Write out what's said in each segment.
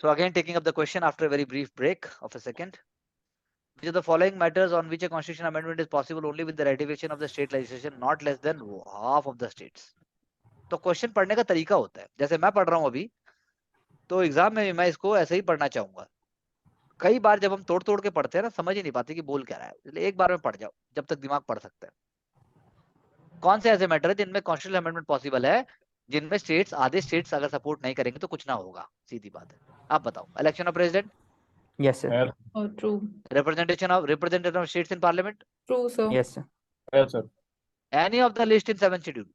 So again, taking up the question after a very brief break of a second. Which of the following matters on which a constitution amendment is possible only with the ratification of the state legislation not less than half of the states? तो question पढ़ने का तरीका होता है, जैसे मैं पढ़ रहा हूं अभी, तो एग्जाम में मैं इसको ऐसे ही पढ़ना चाहूंगा। कई बार जब हम तोड़ तोड़ के पढ़ते हैं ना, समझ ही नहीं पाते कि बोल क्या रहा है, इसलिए एक बार में पढ़ जाओ जब तक दिमाग पढ़ सकता है। कौन से ऐसे मैटर है जिनमें कॉन्स्टिट्यूशनल अमेंडमेंट पॉसिबल है, जिनमें स्टेट्स, आधे स्टेट्स अगर सपोर्ट नहीं करेंगे तो कुछ ना होगा, सीधी बात है। आप बताओ। Election of president, Yes, sir. Oh, true. representation of states in parliament, True, sir. Yes, sir. Yes, sir. any of the list in 7th schedule,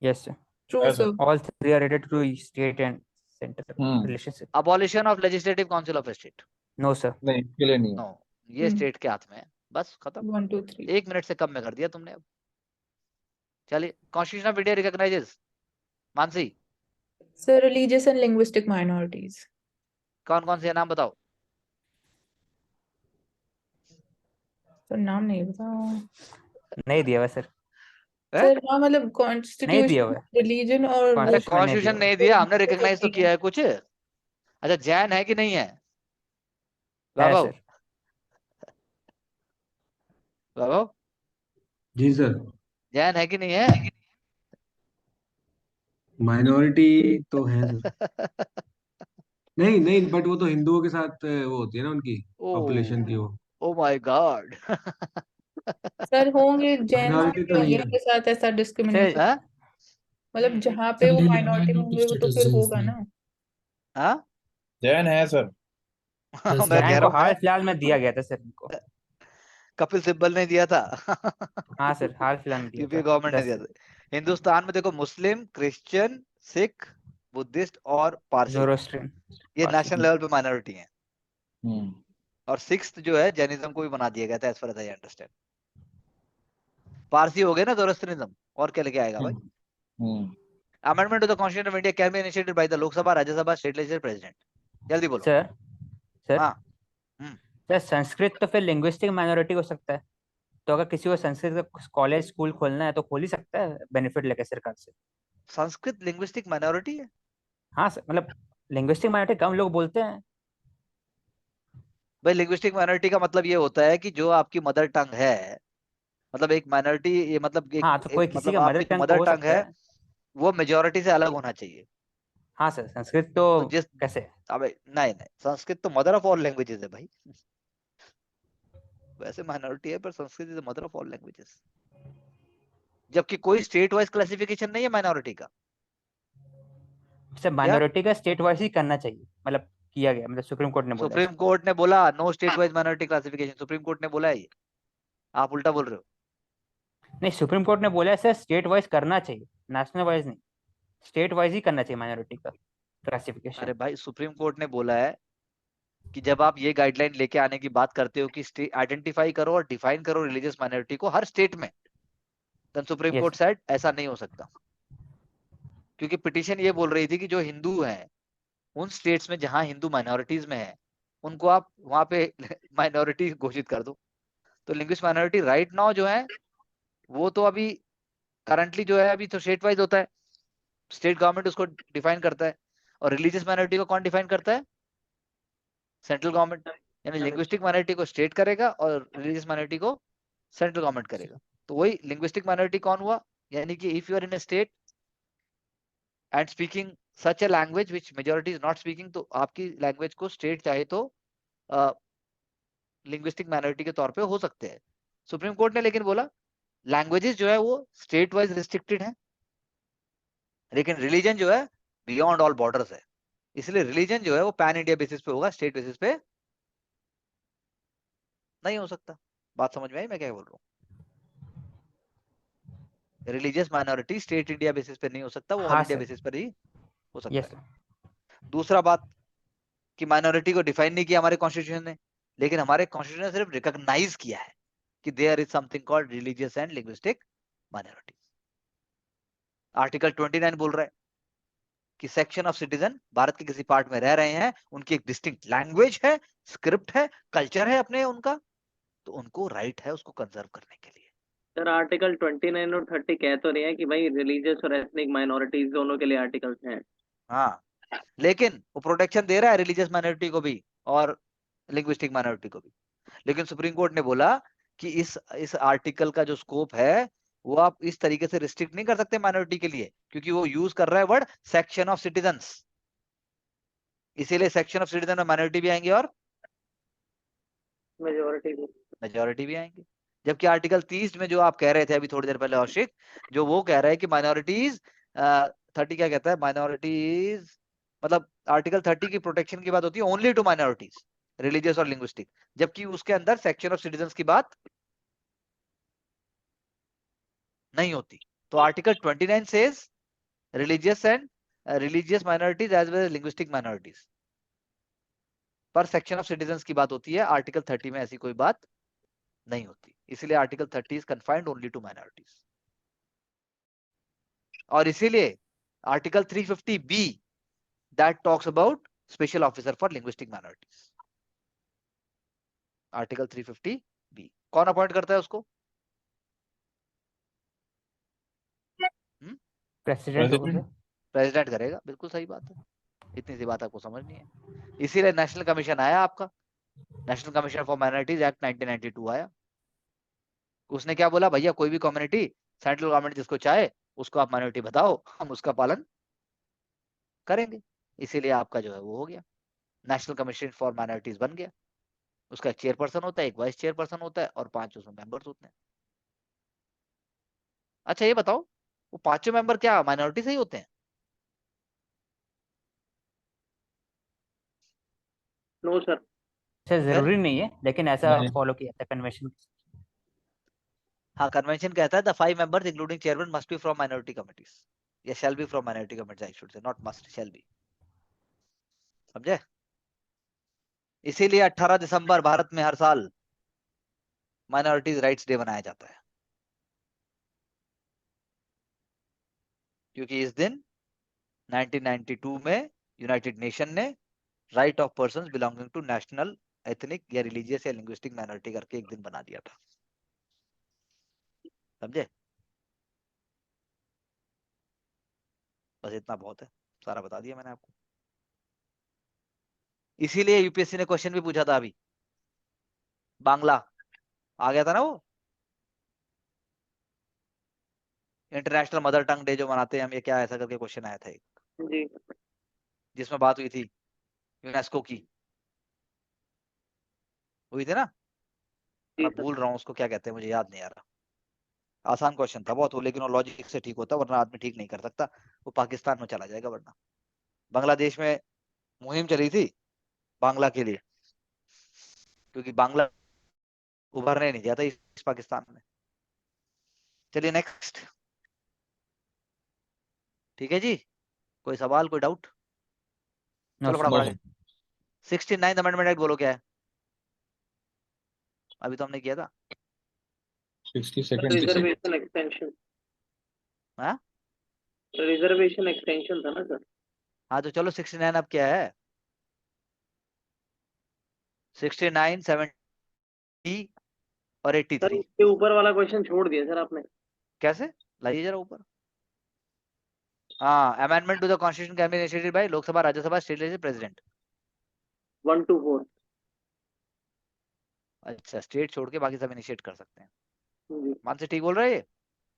Yes, sir. True, Yes, sir. sir. All three are related to state and center relationship. abolition of legislative council of a state, No, sir. नहीं, इसके लिए नहीं है। no, ये state के हाथ में है, बस खत्म। 1, 2, 3. 1 मिनट से कम में कर दिया तुमने अब। चलिए, constitution of India recognises, Mansi Sir, religious and linguistic minorities. कौन कौन से नाम बताओ। Sir, नाम नहीं पता। नहीं दिया हुआ सर। Sir, नाम मतलब नहीं दिया constitution, हुआ है। religion और कॉन्स्टिट्यूशन नहीं दिया हमने, रिकॉग्नाइज तो किया है कुछ। अच्छा, जैन है कि नहीं है? है बाबू, सर। बाबू जी सर। जैन है कि नहीं है? माइनॉरिटी तो है सर। नहीं नहीं, बट वो तो हिंदुओं के साथ वो होती है ना उनकी पॉपुलेशन की वो। Oh my God. सर होंगे जैन Minority तो नहीं है। के साथ ऐसा डिस्क्रिमिनेशन, हाँ मतलब जहाँ पे वो माइनॉरिटी होंगे वो तो फिर होगा ना। हाँ जैन है सर। मैं जैन कह को रहा हाल हूँ फिलहाल में दिया गया था सर इनको। कपिल सिब्बल ने दिया था। हाँ सर, हाल फिलहाल में दिया यूपी था। गवर्नमेंट ने 10 दिया था। हिंदुस्तान में देखो, मुस्लिम, क्रिश्चियन, सिख, बुद्धिस्ट और पारसी, ज़ोरोस्ट्रियन। ये नेशनल लेवल पे माइनॉरिटी हैं। हम्म। और सिक्स्थ जो है, जैनिज्म को भी बना दिया गया था, as far as I understand. Parsi हो गए ना ज़ोरोस्ट्रियनिज्म, और क्या लेके आएगा भाई? Amendment to the Constitution of India can be initiated by the Lok Sabha, Rajya Sabha, state legislature, president. जल्दी बोलो। सर सर हाँ सर, संस्कृत तो फिर लिंग्विस्टिक माइनॉरिटी हो सकता है, तो अगर किसी को संस्कृत का कॉलेज स्कूल खोलना है तो खोल ही सकता है बेनिफिट लेके सरकार से। संस्कृत लिंग्विस्टिक माइनॉरिटी है? हाँ सर, मतलब लिंग्विस्टिक माइनॉरिटी कम लोग बोलते हैं। भाई, लिंग्विस्टिक माइनॉरिटी का मतलब ये होता है कि जो आपकी मदर टंग है, मतलब एक माइनॉरिटी, ये मतलब हाँ, तो कोई किसी मतलब का मदर आपकी जो टंग मदर हो टंग सकता है है। वो मेजोरिटी से अलग होना चाहिए। हाँ सर, संस्कृत तो तो जिस कैसे? अबे नहीं नहीं, संस्कृत तो मदर ऑफ ऑल लैंग्वेजेस है भाई। वैसे माइनॉरिटी है, पर Sanskrit is the mother of all languages. जबकि कोई स्टेट वाइज क्लासिफिकेशन नहीं है माइनॉरिटी का। सर माइनॉरिटी का स्टेट वाइज ही करना चाहिए, मतलब किया गया, मतलब सुप्रीम कोर्ट ने बोला सुप्रीम कोर्ट ने बोला no state wise minority classification, Supreme Court ने बोला है ये, आप उल्टा बोल रहे हो। नहीं, सुप्रीम कोर्ट ने बोला है सर स्टेट वाइज करना चाहिए, नेशनल वाइज नहीं, स्टेट वाइज ही करना चाहिए माइनॉरिटी का क्लासिफिकेशन। अरे भाई, सुप्रीम कोर्ट ने बोला है कि जब आप ये गाइडलाइन लेके आने की बात करते हो कि आइडेंटिफाई करो और डिफाइन करो रिलीजियस माइनॉरिटी को हर स्टेट में, देन सुप्रीम कोर्ट साइड ऐसा नहीं हो सकता। क्योंकि पिटीशन ये बोल रही थी कि जो हिंदू हैं उन स्टेट्स में जहां हिंदू माइनॉरिटीज में है, उनको आप वहां पे माइनॉरिटी घोषित कर दो। तो लिंग्विस्ट माइनॉरिटी राइट नाउ जो है वो तो अभी करंटली जो है अभी तो स्टेट वाइज होता है, स्टेट गवर्नमेंट उसको डिफाइन करता है। और रिलीजियस माइनॉरिटी को कौन डिफाइन करता है? Central government. यानी लिंग्विस्टिक माइनॉरिटी को स्टेट करेगा और रिलीजियस माइनॉरिटी को सेंट्रल गवर्नमेंट करेगा। तो वही लिंग्विस्टिक माइनॉरिटी कौन हुआ? यानी कि if you are in a state and speaking such a language which majority is not speaking, तो आपकी लैंग्वेज को स्टेट चाहे तो लिंग्विस्टिक माइनॉरिटी के तौर पे हो सकते हैं। सुप्रीम कोर्ट ने लेकिन बोला लैंग्वेजेस जो है वो स्टेट वाइज रिस्ट्रिक्टेड है, लेकिन रिलीजन जो है बियॉन्ड ऑल बॉर्डर्स है। इसलिए रिलीजन जो है वो पैन इंडिया बेसिस पे होगा, स्टेट बेसिस पे नहीं हो सकता। बात समझ में आई मैं क्या बोल रहा हूँ? Religious minority state India basis पे नहीं हो सकता, वो ऑल हाँ इंडिया सर। बेसिस पर ही हो सकता यस है। सर। दूसरा बात कि माइनॉरिटी को डिफाइन नहीं किया हमारे कॉन्स्टिट्यूशन ने, लेकिन हमारे कॉन्स्टिट्यूशन ने सिर्फ रिकॉग्नाइज किया है कि there is something called religious and linguistic minority. Article 29 बोल रहा है कि सेक्शन ऑफ सिटीजन भारत के किसी पार्ट में रह रहे हैं, उनकी एक डिस्टिंक्ट लैंग्वेज है, स्क्रिप्ट है, कल्चर है अपने उनका, तो उनको राइट है उसको कंजर्व करने के लिए। सर आर्टिकल 29 और 30 कह तो रहे हैं कि भाई रिलीजियस और एथनिक माइनॉरिटीज दोनों के लिए आर्टिकल्स हैं। हाँ, लेकिन वो प्रोटेक्शन दे रहा है रिलीजियस माइनॉरिटी को भी और लिंग्विस्टिक माइनॉरिटी को भी। लेकिन सुप्रीम कोर्ट ने बोला कि इस आर्टिकल का जो स्कोप है वो आप इस तरीके से रिस्ट्रिक्ट नहीं कर सकते माइनॉरिटी के लिए, क्योंकि वो यूज कर रहा है वर्ड सेक्शन ऑफ सिटीजन्स। इसीलिए सेक्शन ऑफ सिटीजन में माइनॉरिटी भी आएंगे और मेजोरिटी भी आएंगे। जबकि आर्टिकल 30 में जो आप कह रहे थे अभी थोड़ी देर पहले औशिक, जो वो कह रहा है कि माइनॉरिटीज 30 क्या कहता है, माइनॉरिटीज मतलब आर्टिकल 30 की प्रोटेक्शन की बात होती है ओनली टू माइनॉरिटीज रिलीजियस और लिंग्विस्टिक, जबकि उसके अंदर सेक्शन ऑफ सिटीजन्स की बात नहीं होती। तो article 29 says religious minorities as well as linguistic minorities, पर सेक्शन ऑफ सिटीजन्स की बात होती है। आर्टिकल 30 में ऐसी कोई बात नहीं होती, इसलिए article 30 is confined only to minorities. और इसीलिए article 350 B that talks about special officer for linguistic minorities. Article 350 B कौन अपॉइंट करता है उसको? प्रेसिडेंट होगा सर। प्रेसिडेंट करेगा, बिल्कुल सही बात है। इतनी सी बात आपको समझनी है। इसीलिए नेशनल कमीशन आया आपका, national commission for minorities act 1992 आया। उसने क्या बोला, भैया कोई भी कम्युनिटी सेंट्रल गवर्नमेंट जिसको चाहे उसको आप माइनॉरिटी बताओ, हम उसका पालन करेंगे। इसीलिए आपका जो है वो हो गया, नेशनल कमीशन फॉर माइनॉरिटीज बन गया। उसका एक चेयरपर्सन होता है, एक वाइस चेयरपर्सन होता है और 5 उसमें मेंबर्स होते हैं। अच्छा ये बताओ, वो 5 मेंबर क्या माइनॉरिटी से ही होते हैं? No sir. सर जरूरी नहीं है, लेकिन ऐसा नहीं। फॉलो किया था कन्वेंशन। हाँ, कन्वेंशन कहता है the 5 members including chairman must be from minority committees, या shall be from minority committees, I should say, not must, shall be. समझे? इसीलिए 18 दिसंबर भारत में हर साल माइनॉरिटीज राइट्स डे मनाया जाता है, क्योंकि इस दिन 1992 में यूनाइटेड नेशन ने right of persons belonging to national, ethnic या रिलीजियस या लिंग्विस्टिक माइनॉरिटी करके एक दिन बना दिया था। समझे? बस इतना बहुत है, सारा बता दिया मैंने आपको। इसीलिए यूपीएससी ने क्वेश्चन भी पूछा था अभी, बांग्ला आ गया था ना, वो इंटरनेशनल मदर टंग डे जो मनाते हैं हम, ये क्या ऐसा करके क्वेश्चन आया था एक, जी जिसमें बात हुई थी यूनेस्को की, हुई थी ना। जी मैं सर। भूल रहा हूँ उसको क्या कहते हैं, मुझे याद नहीं आ रहा। आसान क्वेश्चन था बहुत वो, लेकिन वो लॉजिक से ठीक होता, वरना आदमी ठीक नहीं कर सकता, वो पाकिस्तान में चला जाएगा वरना। बांग्लादेश में मुहिम चली थी बांग्ला के लिए, क्योंकि बांग्ला उभरने नहीं दिया था इस पाकिस्तान में। चलिए नेक्स्ट। ठीक है जी, कोई सवाल, कोई डाउट? नो चलो सर। फटाफट आगे। 69th अमेंडमेंट एक्ट बोलो क्या है? अभी तो हमने किया था। 62nd reservation extension. हाँ रिजर्वेशन एक्सटेंशन था ना सर। हाँ, तो चलो 69 अब क्या है? 69, 70 और सर 83 इसके ऊपर वाला क्वेश्चन छोड़ दिया सर आपने। कैसे? लाइए जरा ऊपर। हाँ, amendment to the Constitution can be initiated by Lok Sabha, Rajya Sabha, state legislature, president. 1 to 4। अच्छा, स्टेट छोड़ के बाकी सब इनिशिएट कर सकते हैं। जी मान से ठीक बोल रहे हैं ये?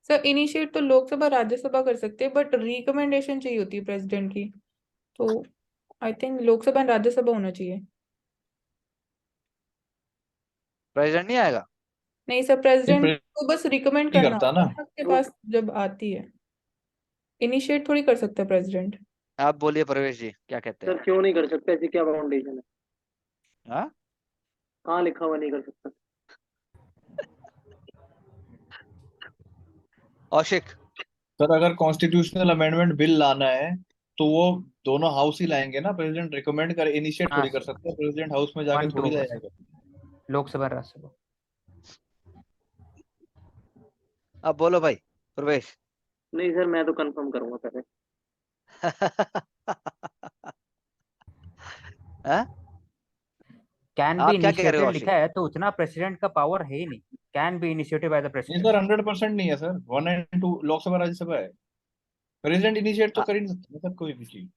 सर इनिशिएट तो लोकसभा राज्यसभा कर सकते हैं, बट रिकमेंडेशन चाहिए होती है प्रेसिडेंट की, तो I think Lok Sabha and Rajya Sabha होना चाहिए। प्रेसिडेंट नहीं आएगा? नहीं सर, प्रेसिडेंट को बस रिकमेंड नहीं करना करता ना। होता है आपके पास जब आती है, इनिशिएट थोड़ी कर सकता है प्रेसिडेंट। आप बोलिए प्रवेश जी, क्या कहते हैं? सर क्यों नहीं कर सकते, ऐसी क्या फाउंडेशन है? हाँ, कहाँ लिखा हुआ नहीं कर सकता? औशिक। सर अगर कॉन्स्टिट्यूशनल अमेंडमेंट बिल लाना है तो वो दोनों हाउस ही लाएंगे ना, प्रेसिडेंट रिकमेंड कर, इनिशिएट हाँ थोड़ी कर सर, सकते हैं, प्रेसिडेंट हाउस में जाके 1 to थोड़ी होगा जाएगा। सर, लोकसभा राज्यसभा। अब बोलो भाई प्रवेश। नहीं सर, मैं तो कंफर्म करूंगा पहले। हाँ? कैन बी आप क्या कह रहे हो इनिशिएटेड लिखा औशिक? है तो उतना प्रेसिडेंट का पावर है ही नहीं। Can be initiated by the नहीं प्रेसिडेंट। सर, 100% नहीं है सर, 1 and 2 लोकसभा राज्यसभा है, प्रेसिडेंट इनिशिएट तो कर ही नहीं सकता ना सर कोई भी चीज।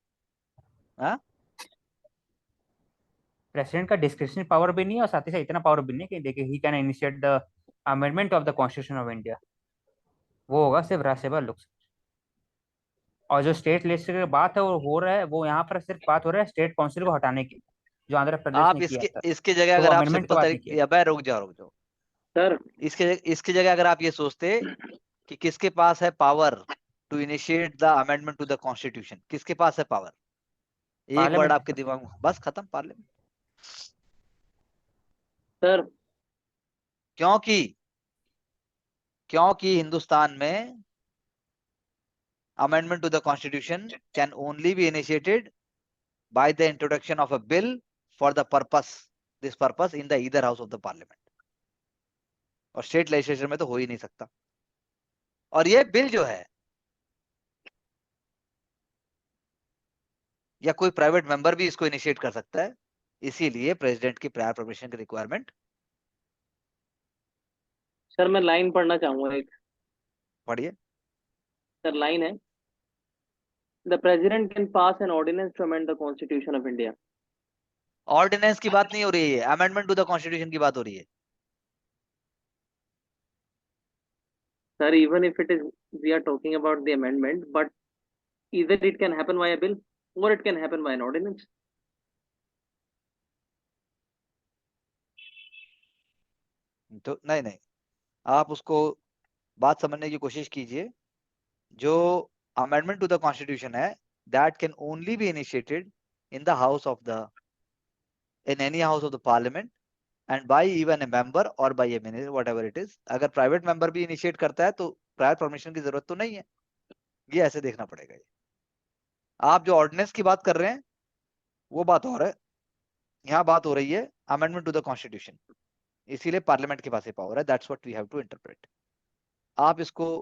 हाँ प्रेसिडेंट का डिस्क्रिप्शनरी पावर भी नहीं है और साथ ही साथ इतना पावर भी नहीं है कि देखिए he can initiate the amendment of the Constitution of India. वो होगा सिर्फ राज्यसभा लोकसभा। और जो स्टेट लिस्ट की बात है वो हो रहा है, वो यहाँ पर सिर्फ बात हो रहा है स्टेट काउंसिल को हटाने की, जो आंध्र प्रदेश आप ने किया इसके था। इसके जगह तो वो अगर आप अमेंडमेंट की सिंपल बात नहीं तरीके, किया। या भाई रुक जाओ, सर इसके जगह अगर आप ये सोचते कि किसके पास है power to initiate the amendment to the Constitution, किसके पास है पावर, एक वर्ड पार्लियामेंट आपके दिमाग में, बस खत्म, पार्लियामेंट। सर क्योंकि क्योंकि हिंदुस्तान में amendment to the constitution can only be initiated by the introduction of a bill for the this purpose in the either house of the parliament, और स्टेट लेजिस्लेचर में तो हो ही नहीं सकता। और ये बिल जो है या कोई प्राइवेट मेंबर भी इसको इनिशिएट कर सकता है, इसीलिए प्रेसिडेंट की प्रायर परमिशन की रिक्वायरमेंट। सर मैं लाइन पढ़ना चाहूंगा एक। पढ़िए। सर लाइन है, the president can pass an ordinance to amend the Constitution of India. Ordinance की बात नहीं हो रही है, अमेंडमेंट टू द कॉन्स्टिट्यूशन की बात हो रही है। Sir even if it is, we are talking about the amendment, but either it can happen by a bill or it can happen by an ordinance. तो नहीं, आप उसको बात समझने की कोशिश कीजिए। जो अमेंडमेंट टू द कॉन्स्टिट्यूशन है, that can only be initiated in the house of the, in any house of the parliament and by even a member or by a minister, whatever it is। अगर private member भी initiate करता है तो prior permission की जरूरत तो नहीं है, ये ऐसे देखना पड़ेगा। ये आप जो ऑर्डिनेंस की बात कर रहे हैं वो बात और है, यहाँ बात हो रही है अमेंडमेंट टू द कॉन्स्टिट्यूशन, इसीलिए पार्लियामेंट के पास ये पावर है। That's what we have to interpret. आप इसको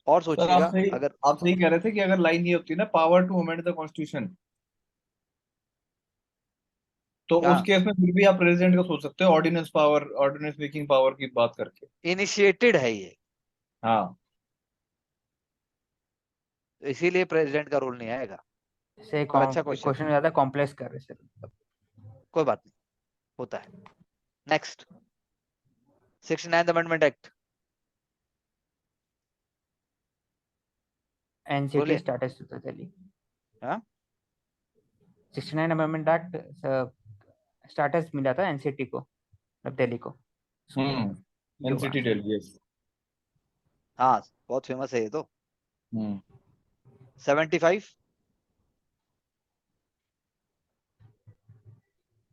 और सर सोचिएगा। अगर आप सही कह रहे थे कि अगर लाइन ये होती ना, power to amend the Constitution, तो हाँ, उस केस में फिर भी आप प्रेसिडेंट का सोच सकते हो ordinance power, ordinance making power की बात करके। इनिशिएटेड है ये, हाँ इसीलिए प्रेसिडेंट का रोल नहीं आएगा। से और अच्छा क्वेश्चन, क्वेश्चन ज्यादा कॉम्प्लेक्स कर रहे सर। कोई बात नहीं, होता है। Next, 69th amendment act. NCT बोलिए। स्टेटस तो दिल्ली। हाँ 69 अमेंडमेंट एक्ट स्टेटस मिला था एनसीटी को, मतलब दिल्ली को। NCT Delhi, yes. हाँ, बहुत फेमस है ये तो। 75।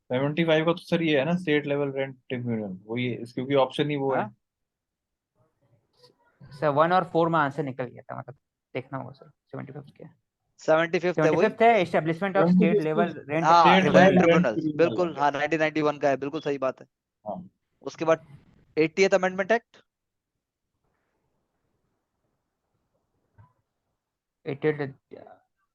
75 का तो सर ये है ना, स्टेट लेवल रेंट ट्रिब्यूनल, वो ये क्योंकि ऑप्शन ही वो है। हाँ? सर 1 और 4 में आंसर निकल गया था, मतलब देखना होगा सर। 75 क्या 75th है वही। 75 है, establishment of state level rent हाँ, state rent level tribunal, rent बिल्कुल। हाँ 1991 का है, बिल्कुल सही बात है। हाँ। उसके बाद 80th amendment act. 88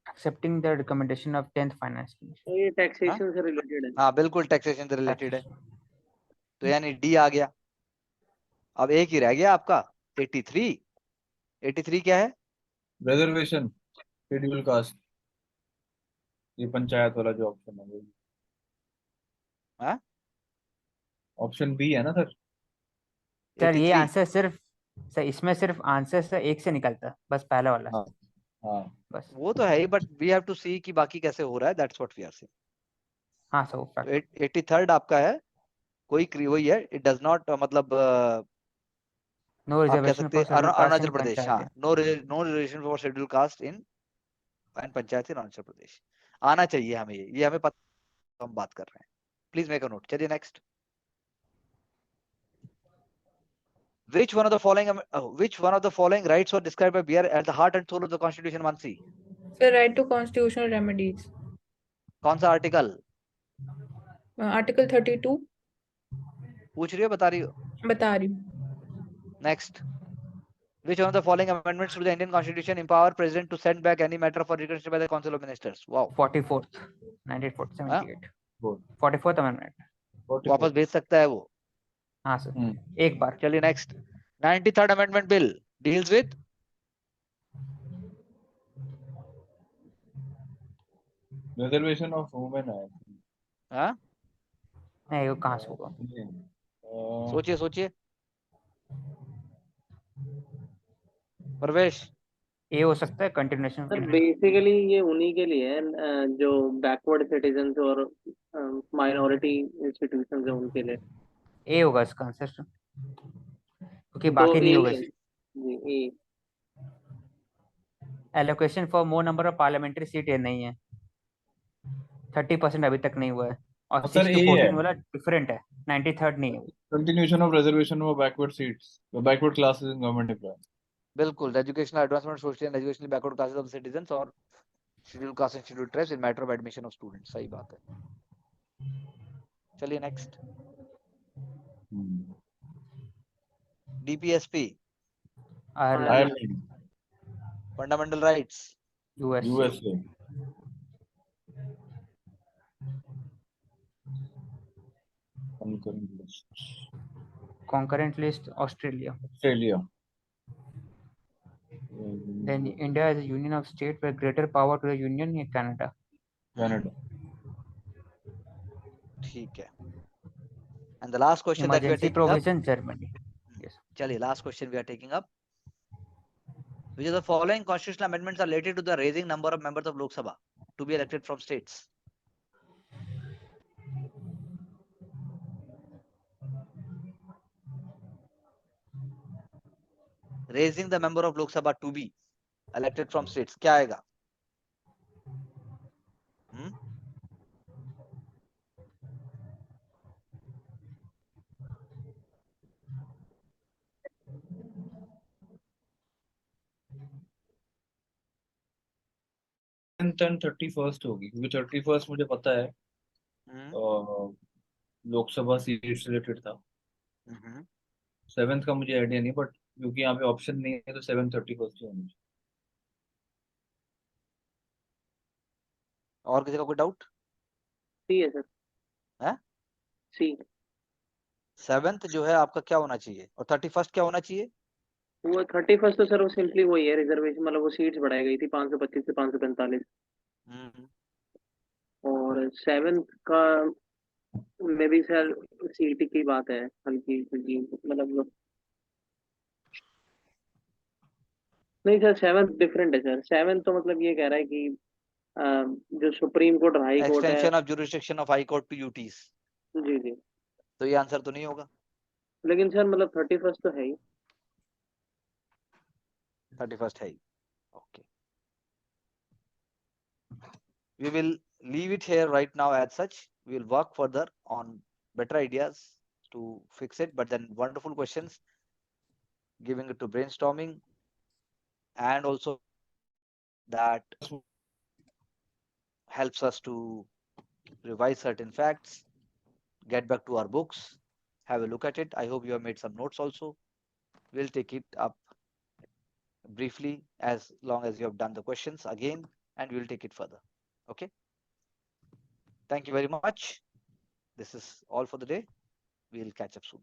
accepting the recommendation of 10th finance commission। तो ये टैक्सेशन से रिलेटेड है। हाँ बिल्कुल, टैक्सेशन से रिलेटेड है। तो यानी डी आ गया। अब एक ही रह गया आपका 83। 83 क्या है? रिजर्वेशन शेड्यूल कास्ट, ये पंचायत वाला जो ऑप्शन है वो। हाँ ऑप्शन बी है ना सर। सर ये 83। आंसर सिर्फ, सर इसमें सिर्फ आंसर सर एक से निकलता है, बस पहला वाला। हाँ हाँ बस। वो तो है ही, but we have to see कि बाकी कैसे हो रहा है। That's what we are seeing. हाँ सर वो तो फैक्ट। 83rd आपका है, कोई वही है। इट डज नॉट, मतलब नो आप कह रिजर्वेशन सकते फॉर हैं schedule caste Arunachal in Pradesh. हाँ, panchayat. No reservation for schedule caste in and panchayat in Arunachal Pradesh. आना चाहिए हमें, ये हमें पता, हम बात कर रहे हैं। Please make a note. चलिए next. Which one of the following rights were described by BR at the heart and soul of the Constitution? 1C। Sir right to constitutional remedies. कौन सा आर्टिकल आर्टिकल 32 पूछ रही हो, बता रही हो? बता रही हूँ। Next, which one of the following amendments to the Indian Constitution empower President to send back any matter for reconsideration by the Council of Ministers? Wow। 44th 1978। Good। 44th amendment. वापस भेज सकता है वो। हाँ सर एक बार। चलिए next. 93rd Amendment Bill deals with reservation of women है। हाँ, नहीं वो कहाँ से होगा? सोचिए सोचिए प्रवेश। ये हो सकता है कंटिन्यूएशन। सर बेसिकली ये उन्हीं के लिए है जो बैकवर्ड सिटीजन्स और माइनॉरिटी इंस्टीट्यूशंस है उनके लिए। ए होगा इसका आंसर, क्योंकि तो बाकी नहीं ए होगा। जी A. Allocation for more number of parliamentary seat ये नहीं है, 30% अभी तक नहीं हुआ है, और सर 6 to ए है 14 वाला डिफरेंट है, 93rd नहीं है। Continuation of reservation for backward seats backward classes in government employ. बिल्कुल, educational advancement social and educationally backward classes of citizens और schedule caste and schedule tribes in matter of admission of students. सही बात है। चलिए next, DPSP Ireland, Ireland, fundamental rights US, USA, concurrent list Australia, Australia, then India as a union of state with greater power to the union in Canada. Canada, ठीक है। And the last question that we are Emergency taking up, provision Germany. Yes. चलिए last question we are taking up, which of the following constitutional amendments are related to the raising number of members of Lok Sabha to be elected from states? Raising the member of Lok Sabha to be elected from states, क्या आएगा? And 31st होगी क्योंकि 31st मुझे पता है Lok Sabha seat से related था। 7th का मुझे आइडिया नहीं, बट क्योंकि यहाँ पे ऑप्शन नहीं है तो 7 31st ही होनी चाहिए। और किसी का कोई डाउट? सी है सर। है सी 7th जो है आपका क्या होना चाहिए और 31st क्या होना चाहिए? वो 31st तो सर वो सिंपली वही है रिजर्वेशन, मतलब वो सीट्स बढ़ाई गई थी 525 से 545। और 7th का मे बी सर सीट की बात है हल्की फुल्की, मतलब नहीं सर 7th डिफरेंट है सर। 7th तो मतलब ये कह रहा है कि जो सुप्रीम कोर्ट और हाई कोर्ट है। Extension of jurisdiction of high court to UTs. जी जी, तो ये आंसर तो नहीं होगा। लेकिन सर मतलब 31st तो है ही। 31st है ही। Okay, we will leave it here right now as such. We will work further on better ideas to fix it, but then wonderful questions, giving it to brainstorming, and also that helps us to revise certain facts, get back to our books, have a look at it. I hope you have made some notes also. We'll take it up briefly as long as you have done the questions again, and we'll take it further. Okay. Thank you very much. This is all for the day. We'll catch up soon.